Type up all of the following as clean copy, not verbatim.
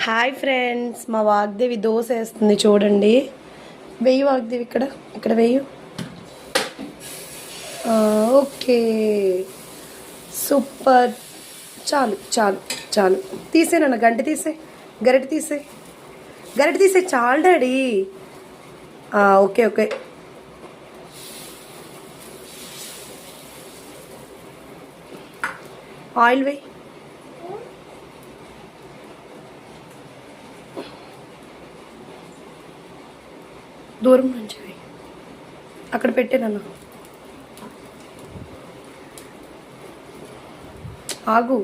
Hi friends, మా వాగ్దేవి దోశ వేస్తుంది చూడండి. వెయ్యి వాగ్దేవి, ఇక్కడ ఇక్కడ వెయ్యి. Okay, super. చాలు చాలు చాలు, తీసేనన్న గంట తీసే, గరిట తీసే, గరిట తీసే, చాలు డాడీ. ఓకే ఓకే, ఆయిల్ వేయి. దూరం నుంచి అక్కడ పెట్టేనన్న. ఆగు,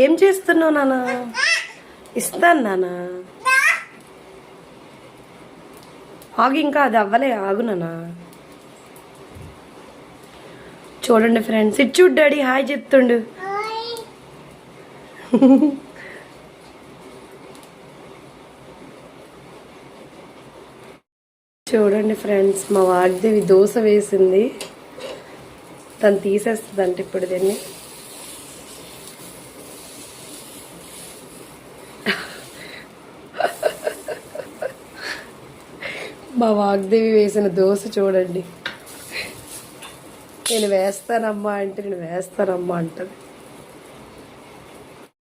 ఏం చేస్తున్నావు నాన్న? ఇస్తాను నాన్న, ఆగు, ఇంకా అది అవ్వలే, ఆగు నాన్న. చూడండి ఫ్రెండ్స్, ఇటు చూడు డాడీ హాయ్ చెప్తుండు. చూడండి ఫ్రెండ్స్, మా వాగ్దేవి దోశ వేసింది, తను తీసేస్తుందంట ఇప్పుడు దీన్ని. మా వాగ్దేవి వేసిన దోశ చూడండి. నేను వేస్తానమ్మా అంటే నేను వేస్తానమ్మా అంటది.